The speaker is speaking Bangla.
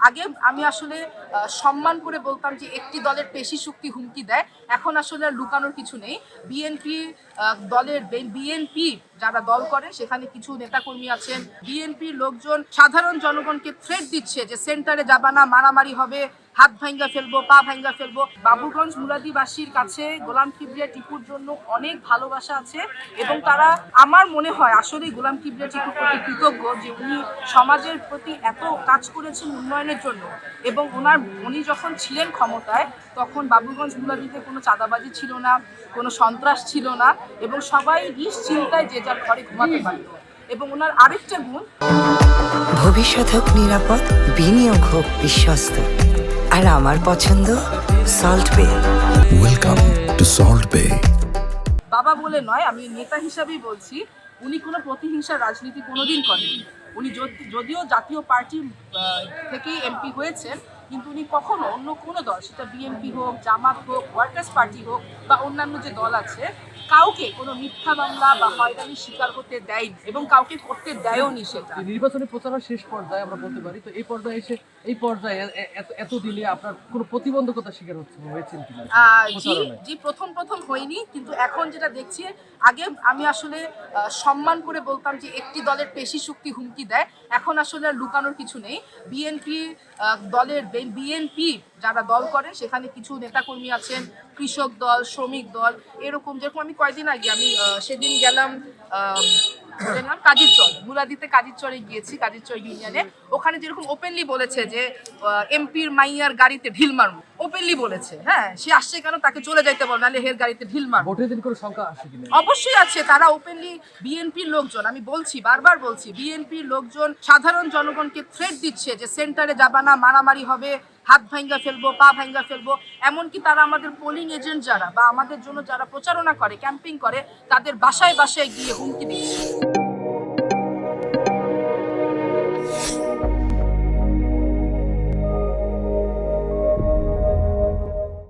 আগে আমি আসলে সম্মান করে বলতাম যে একটি দলের পেশি শক্তি হুমকি দেয়। এখন আসলে আর লুকানোর কিছু নেই। বিএনপি দলের বিএনপি যারা দল করে সেখানে কিছু নেতাকর্মী আছেন, বিএনপির লোকজন সাধারণ জনগণকে থ্রেট দিচ্ছে যে সেন্টারে যাবা না, মারামারি হবে, হাত ভাঙ্গা ফেলবো, পা ভাঙ্গা ফেলবো। বাবুগঞ্জ মুরাদিবাসীর কাছে গোলাম কিবরিয়া টিপুর জন্য অনেক ভালোবাসা আছে এবং তারা আমার মনে হয় আসলেই গোলাম কিবরিয়া টিপুর প্রতি কৃতজ্ঞ যে উনি সমাজের প্রতি এত কাজ করেছেন উন্নয়নের জন্য। এবং উনি যখন ছিলেন ক্ষমতায় তখন বাবুগঞ্জ মুরাদিতে কোনো চাঁদাবাজি ছিল না, কোনো সন্ত্রাস ছিল না এবং সবাই নিশ্চিন্তায় যে যার ঘরে ঘুমাতে পারত। এবং ওনার আরেকটা গুণ, ভবিষ্যৎ হোক নিরাপদ, বিনিয়োগ হোক বিশ্বস্ত, আর আমার পছন্দ সল্ট বে। ওয়েলকাম টু সল্ট বে। বাবা বলে নয়, আমি নেতা হিসাবেই বলছি, উনি কোনো প্রতিহিংসার রাজনীতি কোনোদিন করেননি। উনি যদিও জাতীয় পার্টি থেকেই এমপি হয়েছেন, কিন্তু উনি কখনো অন্য কোনো দল, সেটা বিএনপি হোক, জামাত হোক, ওয়ার্কার্স পার্টি হোক বা অন্যান্য যে দল আছে, কাউকে কোনো মিথ্যা মামলা বা হয়রানির শিকার হতে দেয়নি এবং কাউকে করতে দেয়ওনি। সেটা নির্বাচনী প্রচারের শেষ পর্যায়ে আমরা বলতে পারি। তো এই পর্যায়ে এত দিনে আপনার কোনো প্রতিবন্ধকতার শিকার হয়েছেন কিনা? জি, প্রথম হয়নি, কিন্তু এখন যেটা দেখছি, আগে আমি আসলে সম্মান করে বলতাম যে একটি দলের পেশি শক্তি হুমকি দেয়। এখন আসলে আর লুকানোর কিছু নেই। বিএনপি যারা দল করে সেখানে কিছু নেতাকর্মী আছেন, কৃষক দল, শ্রমিক দল, এরকম। যেরকম আমি কয়েকদিন আগে সেদিন গেলাম কাজিরচর, মুরাদিতে কাজিরচরে গিয়েছি, কাজিরচর ইউনিয়নে। ওখানে যেরকম ওপেনলি বলেছে যে এমপির মাইয়ার গাড়িতে ঢিল মারবো, ওপেনলি বলেছে। হ্যাঁ, সে আসছে কেন, তাকে চলে যাইতে বল, নাহলে হের গাড়িতে ঢিল মারবো। ভোটের দিন কোনো সংখ্যা আসে কিনা? অবশ্যই আছে। তারা ওপেনলি বিএনপির লোকজন, আমি বলছি, বারবার বলছি, বিএনপির লোকজন সাধারণ জনগণকে থ্রেট দিচ্ছে যে সেন্টারে যাবা না, মারামারি হবে, হাত ভাঙ্গা ফেলবো, পা ভাঙ্গা ফেলবো। এমনকি তারা আমাদের পোলিং এজেন্ট যারা বা আমাদের জন্য যারা প্রচারণা করে, ক্যাম্পিং করে, তাদের বাসায় বাসায় গিয়ে হুমকি দিচ্ছে।